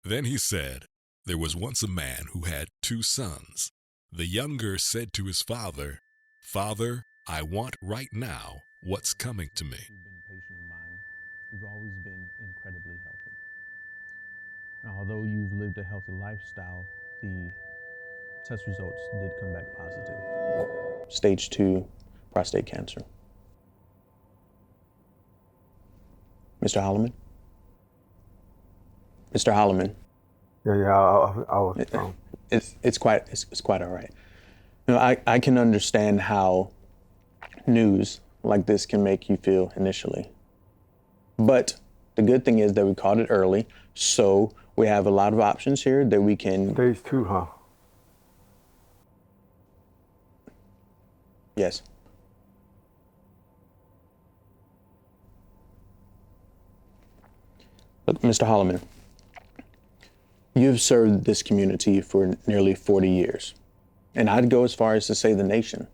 Then he said, There was once a man who had 2 sons. The younger said to his father, Father, I want right now what's coming to me. You've been patient of mine. You've always been incredibly healthy. Now, although you've lived a healthy lifestyle, the test results did come back positive. Stage 2 prostate cancer. Mr. Holloman? Mr. Holloman? I was. It's quite all right. You know, I can understand how news like this can make you feel initially. But the good thing is that we caught it early, so we have a lot of options here that we can... Stage 2, huh? Yes. Look, Mr. Holloman, you've served this community for nearly 40 years, and I'd go as far as to say the nation.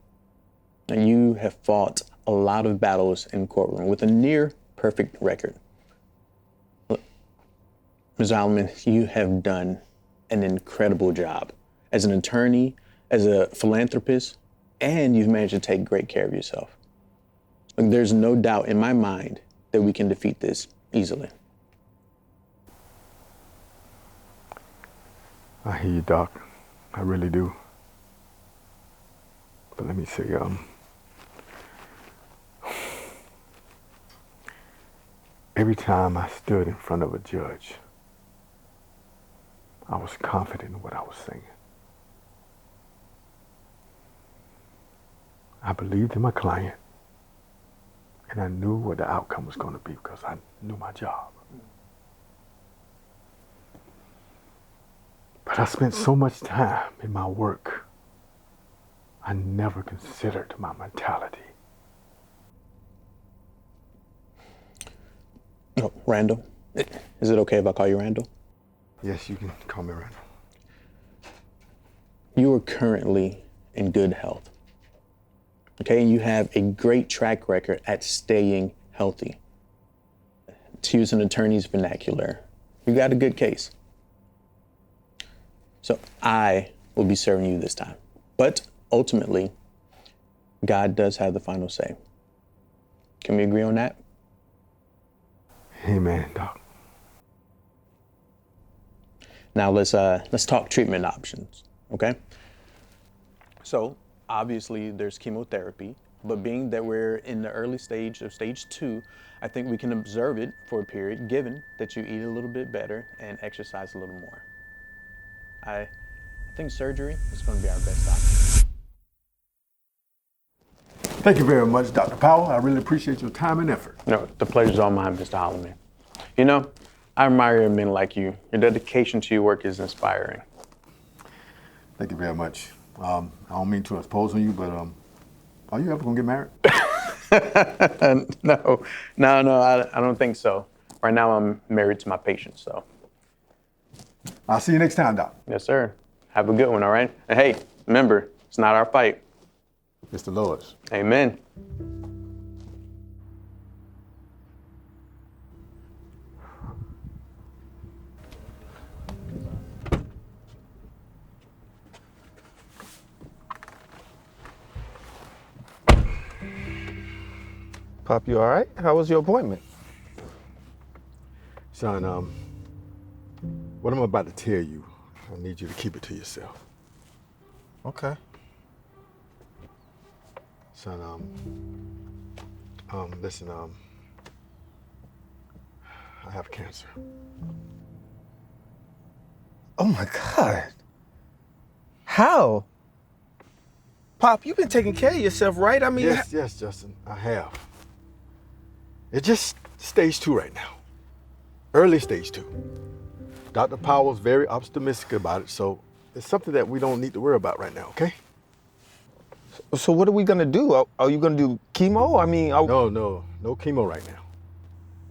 And you have fought a lot of battles in courtroom with a near perfect record. Look, Mr. Holloman, you have done an incredible job as an attorney, as a philanthropist, and you've managed to take great care of yourself. Look, there's no doubt in my mind that we can defeat this easily. I hear you, Doc. I really do. But let me see, every time I stood in front of a judge, I was confident in what I was saying. I believed in my client, and I knew what the outcome was going to be because I knew my job. But I spent so much time in my work, I never considered my mentality. Oh, Randall, is it okay if I call you Randall? Yes, you can call me Randall. You are currently in good health. Okay, and you have a great track record at staying healthy. To use an attorney's vernacular, you got a good case. So I will be serving you this time. But ultimately, God does have the final say. Can we agree on that? Amen, Doc. Now let's talk treatment options, okay? So obviously there's chemotherapy, but being that we're in the early stage of stage 2, I think we can observe it for a period, given that you eat a little bit better and exercise a little more. I think surgery is going to be our best option. Thank you very much, Dr. Powell. I really appreciate your time and effort. No, the pleasure's all mine, Mr. Holloman. You know, I admire men like you. Your dedication to your work is inspiring. Thank you very much. I don't mean to impose on you, but are you ever going to get married? No, I don't think so. Right now I'm married to my patient, so. I'll see you next time, Doc. Yes, sir. Have a good one, all right? And hey, remember, it's not our fight. Mr. Lewis. Amen. Pop, you all right? How was your appointment? Son, what I'm about to tell you, I need you to keep it to yourself. Okay. Son, listen, I have cancer. Oh my God. How? Pop, you've been taking care of yourself, right? I mean, Yes, Justin, I have. It's just stage 2 right now. Early stage 2. Dr. Powell's very optimistic about it, so it's something that we don't need to worry about right now, okay? So what are we gonna do? Are you gonna do chemo? I mean, No chemo right now.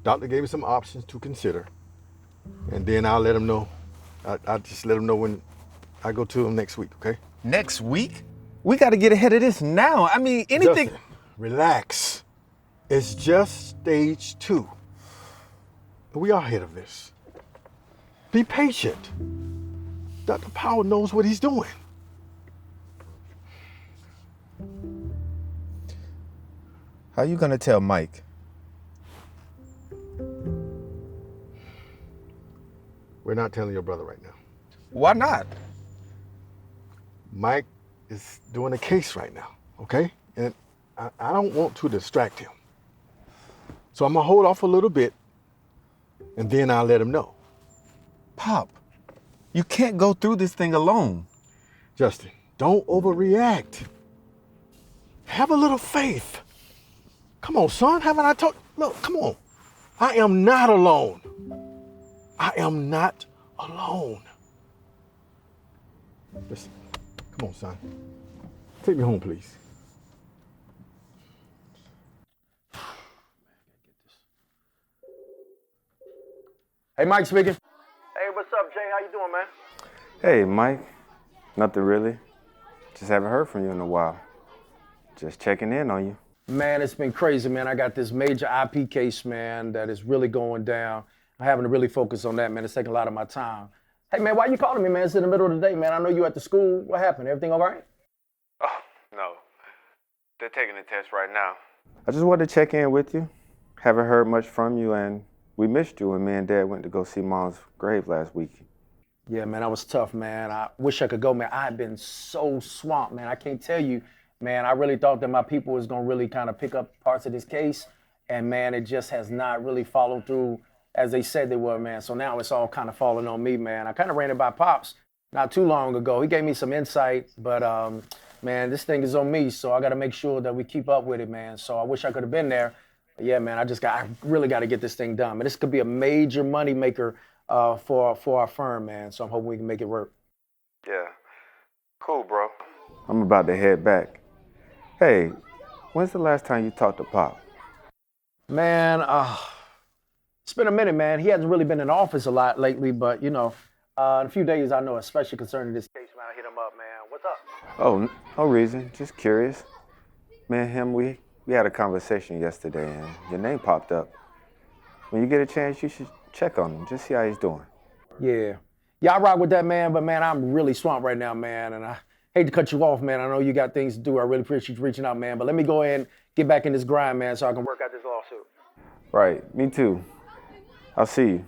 Doctor gave me some options to consider, and then I'll let him know. I'll just let him know when I go to him next week, okay? next week? We gotta get ahead of this now. I mean, anything. Justin, relax. It's just stage 2. We are ahead of this. Be patient. Dr. Powell knows what he's doing. How you gonna tell Mike? We're not telling your brother right now. Why not? Mike is doing a case right now, okay? And I don't want to distract him. So I'm gonna hold off a little bit and then I'll let him know. Pop, you can't go through this thing alone. Justin, don't overreact. Have a little faith. Come on, son, haven't I told? Look, come on. I am not alone. I am not alone. Listen, come on, son. Take me home, please. Hey, Mike speaking. Hey, what's up, Jay? How you doing, man? Hey, Mike. Nothing really. Just haven't heard from you in a while. Just checking in on you. Man, it's been crazy, man. I got this major IP case, man, that is really going down. I'm having to really focus on that, man. It's taking a lot of my time. Hey, man, why you calling me, man? It's in the middle of the day, man. I know you at the school. What happened? Everything all right? Oh, no. They're taking the test right now. I just wanted to check in with you. Haven't heard much from you, and we missed you when me and Dad went to go see Mom's grave last week. Yeah, man, that was tough, man. I wish I could go, man. I've been so swamped, man. I can't tell you, man. I really thought that my people was going to really kind of pick up parts of this case, and, man, it just has not really followed through as they said they would, man. So now it's all kind of falling on me, man. I kind of ran it by Pops not too long ago. He gave me some insight, but, man, this thing is on me, so I got to make sure that we keep up with it, man. So I wish I could have been there. But yeah, man, I really got to get this thing done. Man, this could be a major money maker for our firm, man. So I'm hoping we can make it work. Yeah. Cool, bro. I'm about to head back. Hey, when's the last time you talked to Pop? Man, it's been a minute, man. He hasn't really been in the office a lot lately, but, in a few days, I know, especially concerning this case, man, I hit him up, man. What's up? Oh, no reason. Just curious. Me and him, we had a conversation yesterday, and your name popped up. When you get a chance, you should check on him, just see how he's doing. Yeah. Yeah, I rock with that, man, but, man, I'm really swamped right now, man, and I hate to cut you off, man. I know you got things to do. I really appreciate you reaching out, man, but let me go ahead and get back in this grind, man, so I can work out this lawsuit. Right, me too. I'll see you.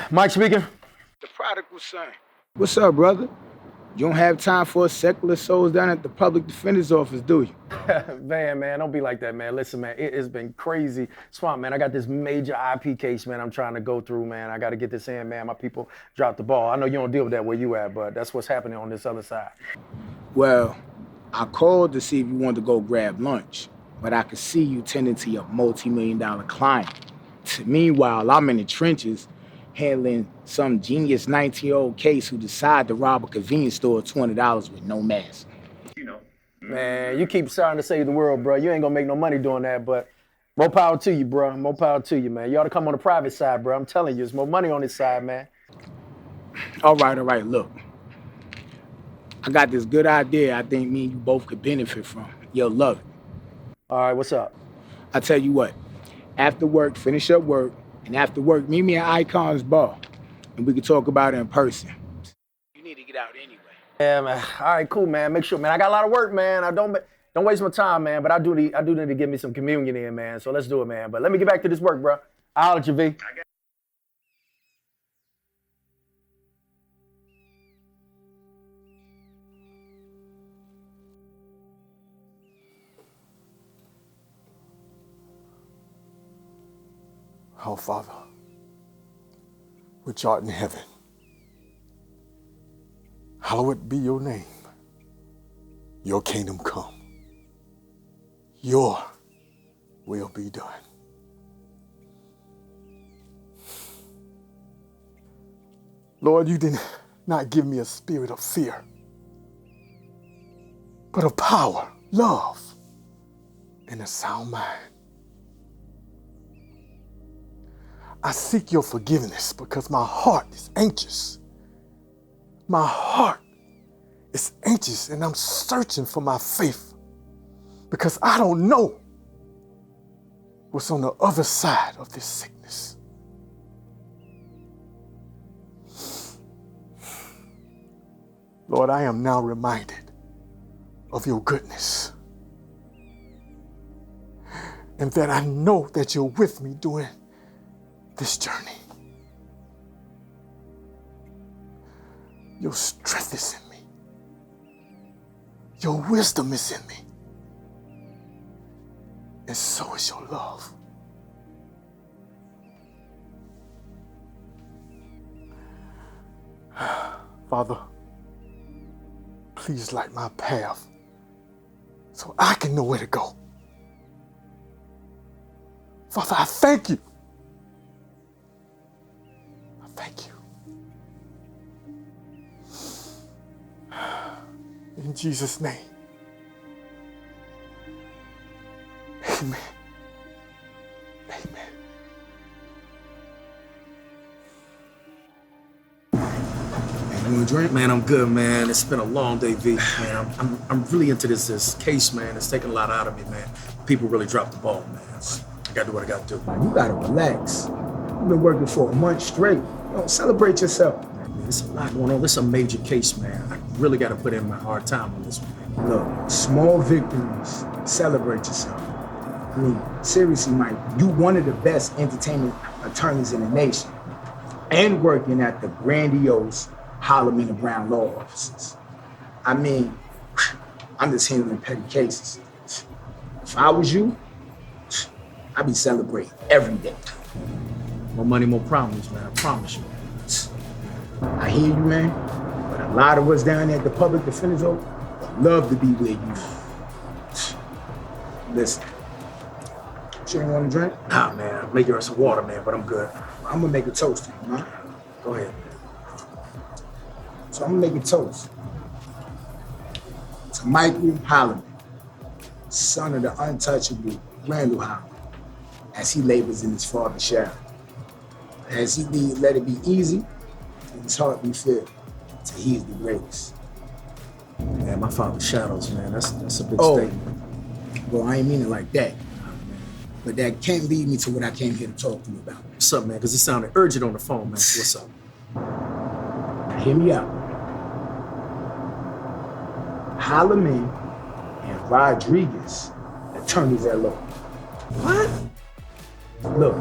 Mike speaking. The prodigal son. What's up, brother? You don't have time for us secular souls down at the public defender's office, do you? Man, don't be like that, man. Listen, man, it has been crazy. Swamp, man, I got this major IP case, man, I'm trying to go through, man. I got to get this in, man. My people dropped the ball. I know you don't deal with that where you at, but that's what's happening on this other side. Well, I called to see if you wanted to go grab lunch, but I could see you tending to your multi-million-dollar client. Meanwhile, I'm in the trenches handling some genius 19-year-old case who decided to rob a convenience store of $20 with no mask. Man, you keep trying to save the world, bro. You ain't gonna make no money doing that, but more power to you, bro. More power to you, man. You ought to come on the private side, bro. I'm telling you, there's more money on this side, man. All right, look. I got this good idea I think me and you both could benefit from. You'll love it. All right, what's up? I tell you what, after work, finish up work, and after work, meet me at Icon's bar, and we can talk about it in person. You need to get out anyway. Yeah, man. All right, cool, man. Make sure, man. I got a lot of work, man. Don't waste my time, man. But I do need to get me some communion in, man. So let's do it, man. But let me get back to this work, bro. I'll holler at you, V. Our Father, which art in heaven, hallowed be your name. Your kingdom come. Your will be done. Lord, you did not give me a spirit of fear, but of power, love, and a sound mind. I seek your forgiveness because my heart is anxious. My heart is anxious and I'm searching for my faith because I don't know what's on the other side of this sickness. Lord, I am now reminded of your goodness, and that I know that you're with me during this journey. Your strength is in me. Your wisdom is in me. And so is your love. Father, please light my path so I can know where to go. Father, I thank you. I thank you. In Jesus' name. Amen. Amen. You want a drink? Man, I'm good, man. It's been a long day, V. Man, I'm really into this case, man. It's taking a lot out of me, man. People really dropped the ball, man. I gotta do what I gotta do. You gotta relax. You've been working for a month straight. Celebrate yourself. Man, there's a lot going on. This is a major case, man. I really gotta put in my hard time on this one. Look, small victories. Celebrate yourself. I mean, seriously, Mike, you one of the best entertainment attorneys in the nation, and working at the grandiose Holloman and Brown law offices. I mean, I'm just handling petty cases. If I was you, I'd be celebrating every day. More money, more problems, man. I promise you. I hear you, man, but a lot of us down there at the public defender's office would love to be where you are. Listen, you ain't want to drink? Nah, man. I'm making her some water, man, but I'm good. I'm gonna make a toast to you, man. Go ahead. So I'm gonna make a toast to Michael Holloman, son of the untouchable Randall Holloman, as he labors in his father's shadow. As he let it be easy, and his heart be filled, till he is the greatest. Man, my father's shadows, man. That's a big statement. Well, I ain't mean it like that. But that can't lead me to what I came here to talk to you about. What's up, man? Because it sounded urgent on the phone, man. What's up? Now, hear me out. Holloman and Rodriguez, attorneys at law. What? Look,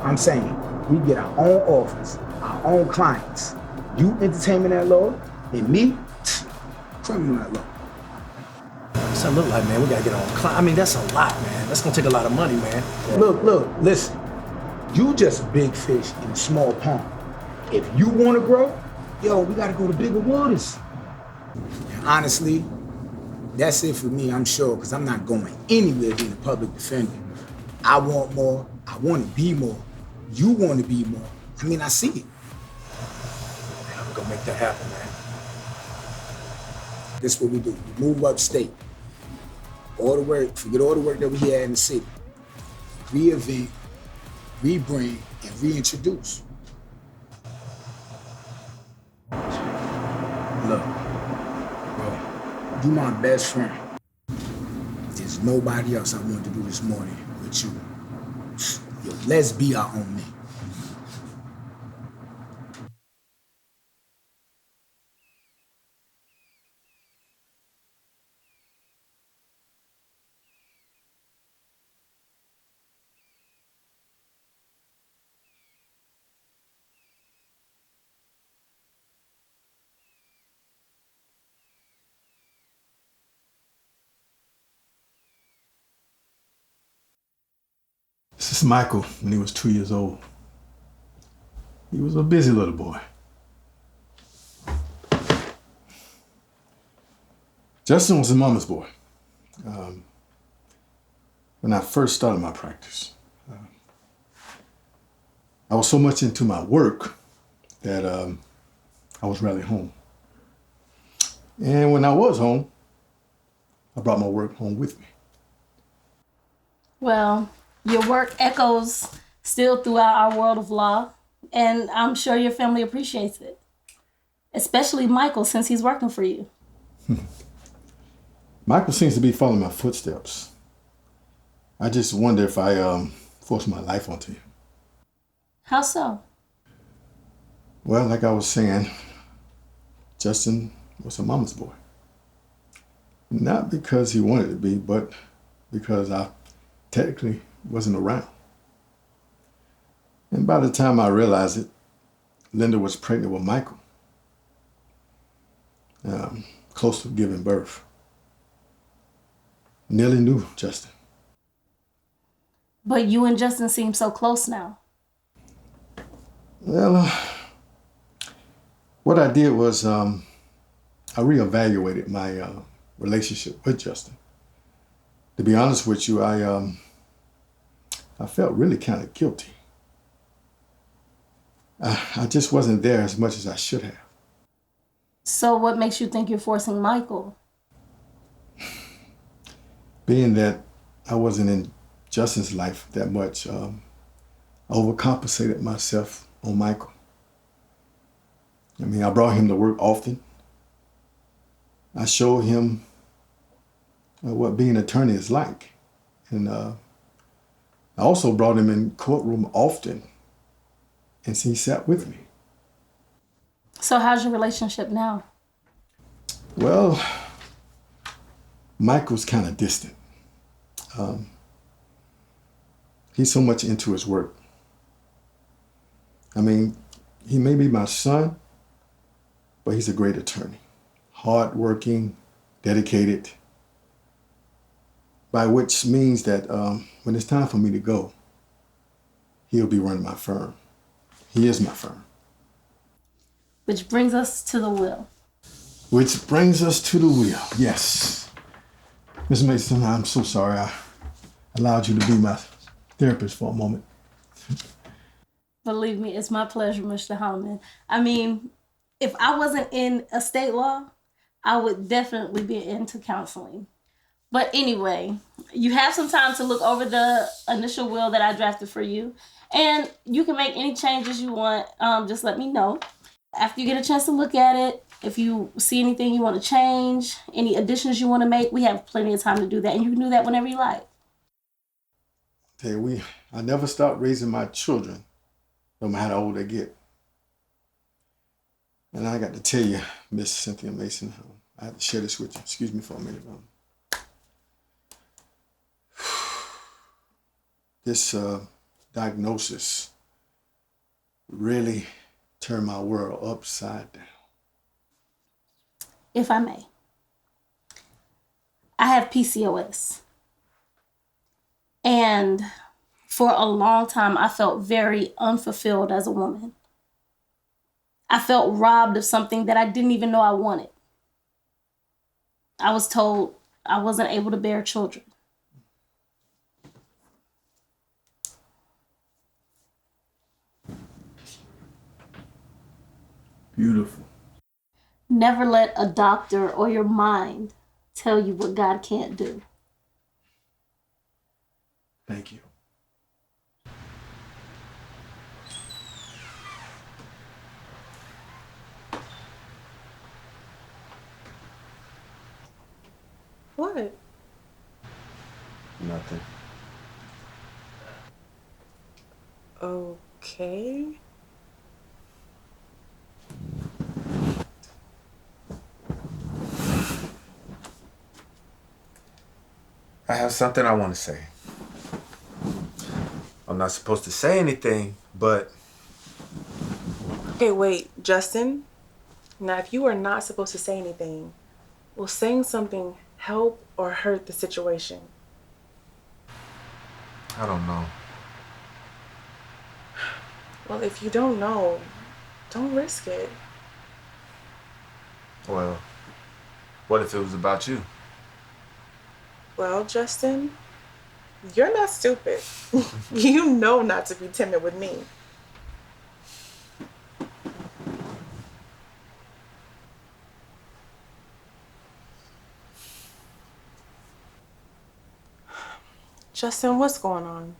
I'm saying we get our own office, our own clients. You entertainment at law, and me, criminal at law. What's that look like, man? We gotta get on client. I mean, that's a lot, man. That's gonna take a lot of money, man. Look, listen. You just a big fish in a small pond. If you wanna grow, yo, we gotta go to bigger waters. And honestly, that's it for me, I'm sure, because I'm not going anywhere being a public defender. I want more. I want to be more. You want to be more. I mean, I see it. Man, I'm gonna make that happen, man. This is what we do. We move upstate. All the work, forget all the work that we had in the city. Reinvent, rebrand, and reintroduce. Look, bro, you my best friend. There's nobody else I want to do this morning with you. Yo, let's be our own man. This is Michael when he was 2 years old. He was a busy little boy. Justin was his mama's boy. When I first started my practice, I was so much into my work that I was rarely home. And when I was home, I brought my work home with me. Well, your work echoes still throughout our world of law, and I'm sure your family appreciates it. Especially Michael, since he's working for you. Michael seems to be following my footsteps. I just wonder if I forced my life onto him. How so? Well, like I was saying, Justin was a mama's boy. Not because he wanted to be, but because I technically wasn't around. And by the time I realized it, Linda was pregnant with Michael, close to giving birth. Nearly knew Justin. But you and Justin seem so close now. Well, what I did was I reevaluated my relationship with Justin. To be honest with you, I felt really kind of guilty. I just wasn't there as much as I should have. So what makes you think you're forcing Michael? Being that I wasn't in Justin's life that much, I overcompensated myself on Michael. I mean, I brought him to work often. I showed him what being an attorney is like. And I also brought him in courtroom often. And he sat with me. So how's your relationship now? Well, Michael's kind of distant. He's so much into his work. I mean, he may be my son, but he's a great attorney. Hardworking, dedicated. By which means that when it's time for me to go, he'll be running my firm. He is my firm. Which brings us to the will. Which brings us to the will, yes. Ms. Mason, I'm so sorry I allowed you to be my therapist for a moment. Believe me, it's my pleasure, Mr. Holloman. I mean, if I wasn't in estate law, I would definitely be into counseling. But anyway, you have some time to look over the initial will that I drafted for you. And you can make any changes you want. Just let me know. After you get a chance to look at it, if you see anything you want to change, any additions you want to make, we have plenty of time to do that. And you can do that whenever you like. Hey, I never stopped raising my children, no matter how old they get. And I got to tell you, Miss Cynthia Mason, I have to share this with you. Excuse me for a minute. This diagnosis really turned my world upside down. If I may, I have PCOS. And for a long time, I felt very unfulfilled as a woman. I felt robbed of something that I didn't even know I wanted. I was told I wasn't able to bear children. Beautiful. Never let a doctor or your mind tell you what God can't do. Thank you. What? Nothing. Okay. I have something I want to say. I'm not supposed to say anything, but... Okay, wait, Justin. Now, if you are not supposed to say anything, will saying something help or hurt the situation? I don't know. Well, if you don't know, don't risk it. Well, what if it was about you? Well, Justin, you're not stupid. You know not to be timid with me. Justin, what's going on?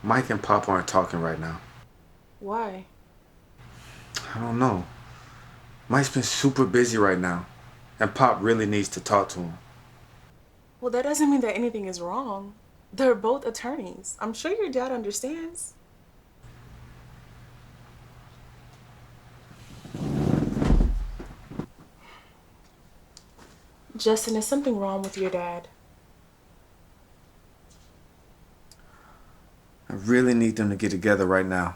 Mike and Pop aren't talking right now. Why? I don't know. Mike's been super busy right now. And Pop really needs to talk to him. Well, that doesn't mean that anything is wrong. They're both attorneys. I'm sure your dad understands. Justin, is something wrong with your dad? I really need them to get together right now.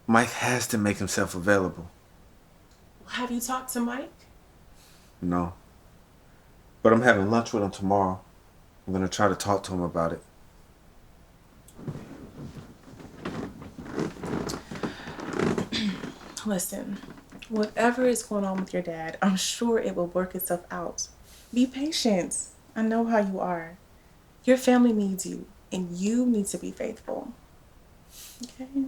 Mike has to make himself available. Have you talked to Mike? No. But I'm having lunch with him tomorrow. I'm gonna try to talk to him about it. Listen, whatever is going on with your dad, I'm sure it will work itself out. Be patient. I know how you are. Your family needs you, and you need to be faithful. Okay?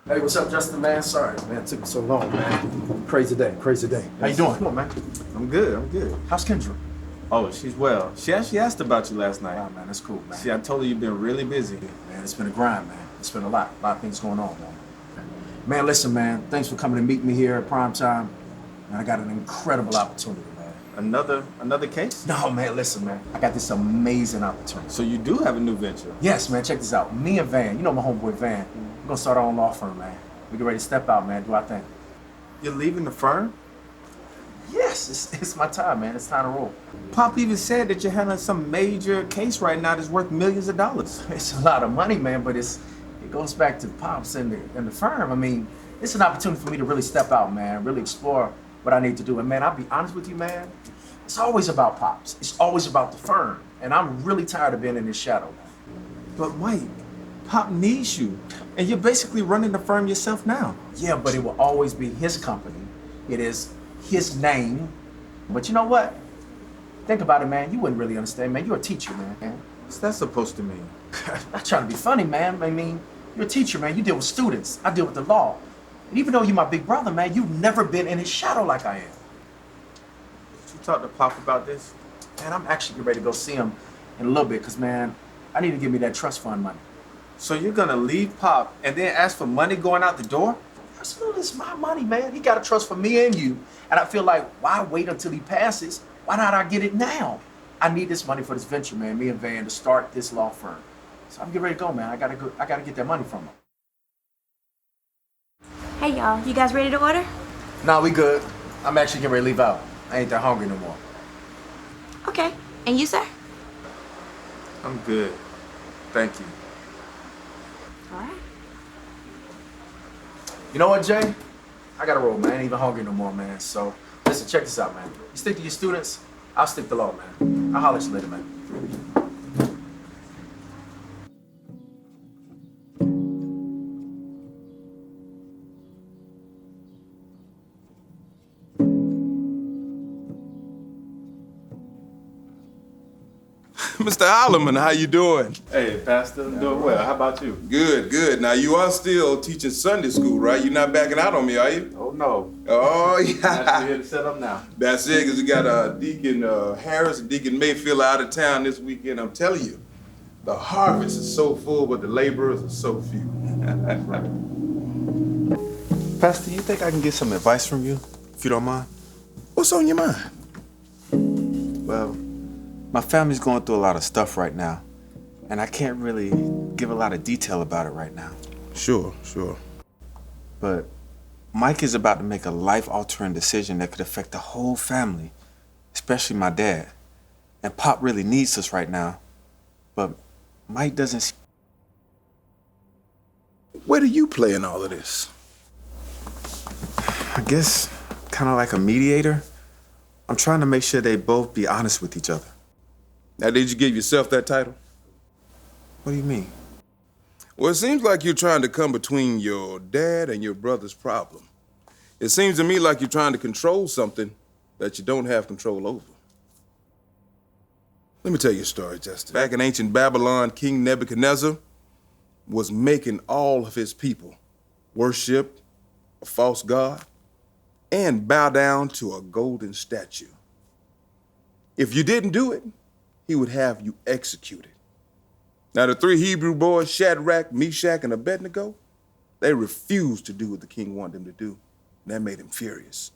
Hey, what's up, Justin, man? Sorry, man, it took me so long, man. Crazy day, crazy day. How you doing? Come on, man. I'm good. How's Kendra? Oh, she's well. She actually asked about you last night. Wow, man, that's cool, man. See, I told her you've been really busy. Man, it's been a grind, man. It's been a lot of things going on, man. Man, listen, man, thanks for coming to meet me here at prime time. Man, I got an incredible opportunity, man. Another case? No, man, listen, man. I got this amazing opportunity. So you do have a new venture? Yes, man, check this out. Me and Van, you know my homeboy Van, we're gonna start our own law firm, man. We get ready to step out, man, do our thing. You're leaving the firm? Yes, it's my time, man. It's time to roll. Pop even said that you're handling some major case right now that's worth millions of dollars. It's a lot of money, man, but it goes back to Pops and the firm. I mean, it's an opportunity for me to really step out, man, really explore what I need to do. And man, I'll be honest with you, man, it's always about Pops. It's always about the firm. And I'm really tired of being in his shadow, man. But Mike, Pop needs you. And you're basically running the firm yourself now. Yeah, but it will always be his company. It is his name. But you know what? Think about it, man. You wouldn't really understand, man. You're a teacher, man. What's that supposed to mean? I'm not trying to be funny, man. I mean, you're a teacher, man. You deal with students. I deal with the law. And even though you're my big brother, man, you've never been in his shadow like I am. Did you talk to Pop about this? Man, I'm actually getting ready to go see him in a little bit because, man, I need to give me that trust fund money. So you're gonna leave Pop and then ask for money going out the door? Personally, it's my money, man. He got a trust for me and you. And I feel like, why wait until he passes? Why not I get it now? I need this money for this venture, man, me and Van, to start this law firm. So I'm getting ready to go, man. I gotta get that money from him. Hey y'all, you guys ready to order? Nah, we good. I'm actually getting ready to leave out. I ain't that hungry no more. Okay. And you, sir? I'm good. Thank you. All right. You know what, Jay? I gotta roll, man. I ain't even hungry no more, man. So, listen, check this out, man. You stick to your students, I'll stick to law, man. I'll holler at you later, man. Mr. Holloman, how you doing? Hey, Pastor, I'm doing well. How about you? Good, good. Now, you are still teaching Sunday school, right? You're not backing out on me, are you? Oh, no. Oh, I'm yeah. actually here to set up now. That's it, because we got Deacon Harris and Deacon Mayfield out of town this weekend. I'm telling you, the harvest is so full, but the laborers are so few. Pastor, you think I can get some advice from you, if you don't mind? What's on your mind? Well, my family's going through a lot of stuff right now, and I can't really give a lot of detail about it right now. Sure. But Mike is about to make a life-altering decision that could affect the whole family, especially my dad. And Pop really needs us right now, but Mike doesn't. Where do you play in all of this? I guess kind of like a mediator. I'm trying to make sure they both be honest with each other. Now, did you give yourself that title? What do you mean? Well, it seems like you're trying to come between your dad and your brother's problem. It seems to me like you're trying to control something that you don't have control over. Let me tell you a story, Justin. Back in ancient Babylon, King Nebuchadnezzar was making all of his people worship a false god and bow down to a golden statue. If you didn't do it, he would have you executed. Now, the three Hebrew boys, Shadrach, Meshach, and Abednego, they refused to do what the king wanted them to do. And that made him furious.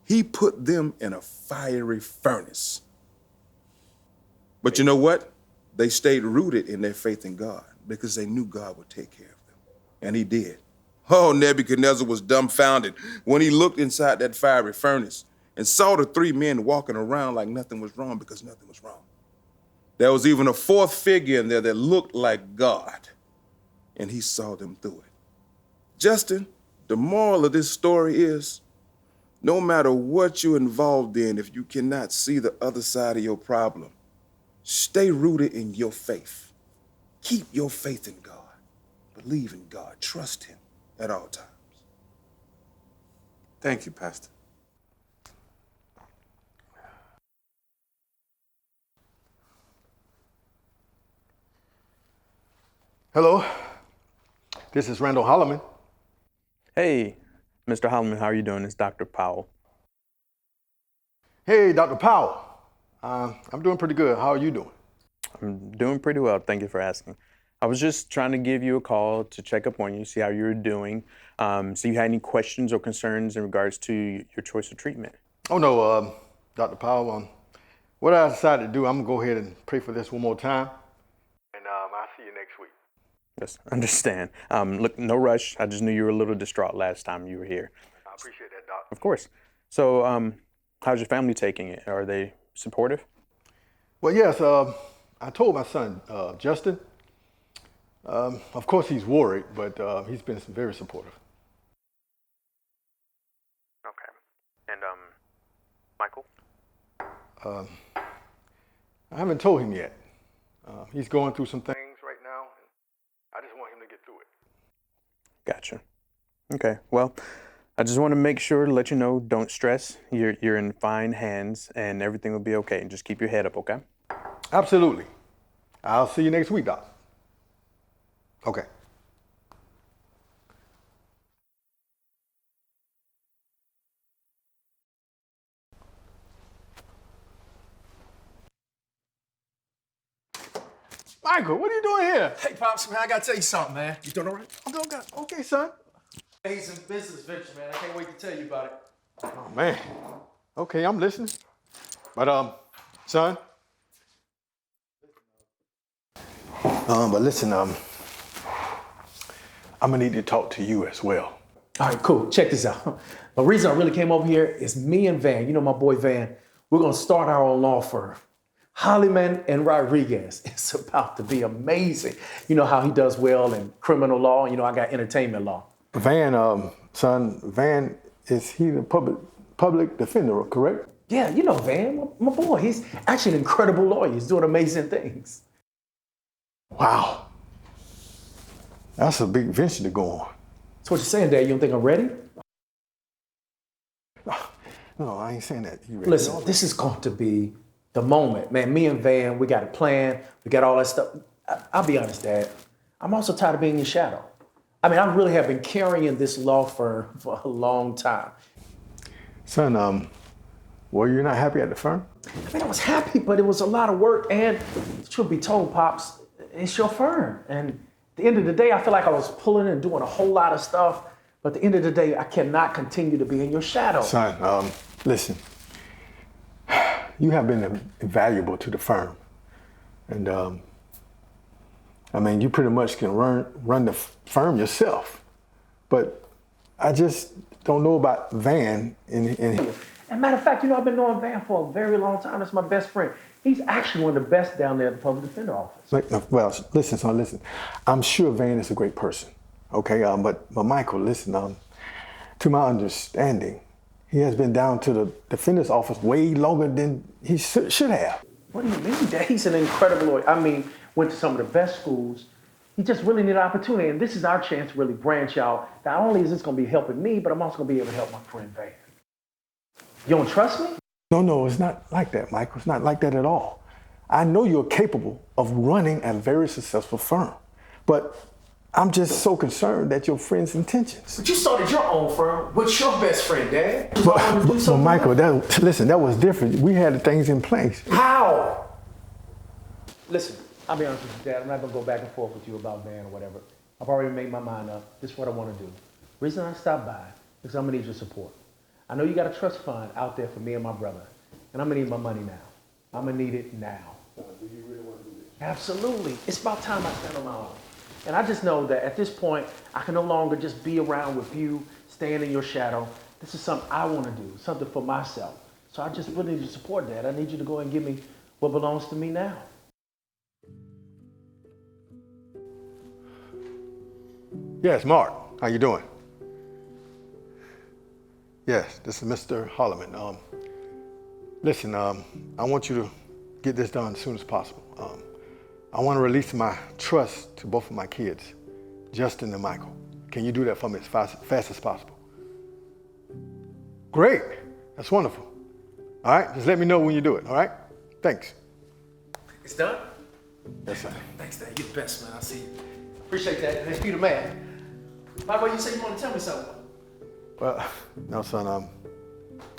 He put them in a fiery furnace. But you know what? They stayed rooted in their faith in God because they knew God would take care of them. And he did. Oh, Nebuchadnezzar was dumbfounded when he looked inside that fiery furnace and saw the three men walking around like nothing was wrong because nothing was wrong. There was even a fourth figure in there that looked like God, and he saw them through it. Justin, the moral of this story is, no matter what you're involved in, if you cannot see the other side of your problem, stay rooted in your faith. Keep your faith in God. Believe in God. Trust him at all times. Thank you, Pastor. Hello, this is Randall Holloman. Hey, Mr. Holloman, how are you doing? It's Dr. Powell. Hey, Dr. Powell. I'm doing pretty good. How are you doing? I'm doing pretty well. Thank you for asking. I was just trying to give you a call to check up on you, see how you're doing. So you had any questions or concerns in regards to your choice of treatment? Oh, no, Dr. Powell. What I decided to do, I'm going to go ahead and pray for this one more time. And I'll see you next week. Yes, understand. Look, no rush. I just knew you were a little distraught last time you were here. I appreciate that, Doc. Of course. So how's your family taking it? Are they supportive? Well, yes, I told my son, Justin. Of course, he's worried, but he's been very supportive. Okay. And Michael? I haven't told him yet. He's going through some things right now, and I just want him to get through it. Gotcha. Okay. Well, I just want to make sure to let you know, don't stress. You're in fine hands, and everything will be okay. Just keep your head up, okay? Absolutely. I'll see you next week, Doc. Okay. Michael, what are you doing here? Hey, Pops, man, I gotta tell you something, man. You doing all right? I'm doing good. Okay, son. He's in business venture, man. I can't wait to tell you about it. Oh, man. Okay, I'm listening. But, son. But listen, I'm gonna need to talk to you as well. All right, cool. Check this out. The reason I really came over here is me and Van, you know my boy Van, we're gonna start our own law firm. Hollyman and Rodriguez. It's about to be amazing. You know how he does well in criminal law, you know I got entertainment law. Van, son, Van, is he the public defender, correct? Yeah, you know Van, my boy. He's actually an incredible lawyer. He's doing amazing things. Wow. That's a big venture to go on. So what you saying, Dad? You don't think I'm ready? No, I ain't saying that. You ready? Listen, this is going to be the moment. Man, me and Van, we got a plan. We got all that stuff. I'll be honest, Dad. I'm also tired of being in your shadow. I mean, I really have been carrying this law firm for a long time. Son, were you not happy at the firm? I mean, I was happy, but it was a lot of work. And truth be told, Pops, it's your firm. And at the end of the day, I feel like I was pulling and doing a whole lot of stuff. But at the end of the day, I cannot continue to be in your shadow. Son, listen. You have been invaluable to the firm. And, I mean, you pretty much can run the firm yourself. But I just don't know about Van. As a matter of fact, you know, I've been knowing Van for a very long time. That's my best friend. He's actually one of the best down there at the public defender office. Well, listen, son, listen. I'm sure Van is a great person, okay? But Michael, listen, to my understanding, he has been down to the defender's office way longer than he should have. What do you mean, Dad? He's an incredible lawyer. I mean, went to some of the best schools. He just really needed an opportunity, and this is our chance to really branch out. Not only is this going to be helping me, but I'm also going to be able to help my friend Van. You don't trust me? No, it's not like that, Michael. It's not like that at all. I know you're capable of running a very successful firm, but I'm just so concerned at your friend's intentions. But you started your own firm with your best friend, Dad. But Michael, that was different. We had the things in place. How? Listen, I'll be honest with you, Dad. I'm not gonna go back and forth with you about Van or whatever. I've already made my mind up. This is what I want to do. The reason I stopped by is I'm gonna need your support. I know you got a trust fund out there for me and my brother, and I'm gonna need my money now. I'm gonna need it now. Do you really want to do this? Absolutely. It's about time I stand on my own. And I just know that at this point, I can no longer just be around with you, staying in your shadow. This is something I want to do, something for myself. So I just really need your support, Dad. I need you to go and give me what belongs to me now. Yes, Mark. How you doing? Yes, this is Mr. Holloman. Listen, I want you to get this done as soon as possible. I want to release my trust to both of my kids, Justin and Michael. Can you do that for me as fast as possible? Great. That's wonderful. All right, just let me know when you do it, all right? Thanks. It's done? Yes, sir. Thanks, Dad. You're the best, man. I see you. Appreciate that. Thanks, Peter, man. By the way, you said you want to tell me something. Well, no, son,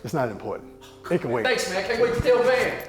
it's not important. It can wait. Thanks, man. I can't wait to tell Van.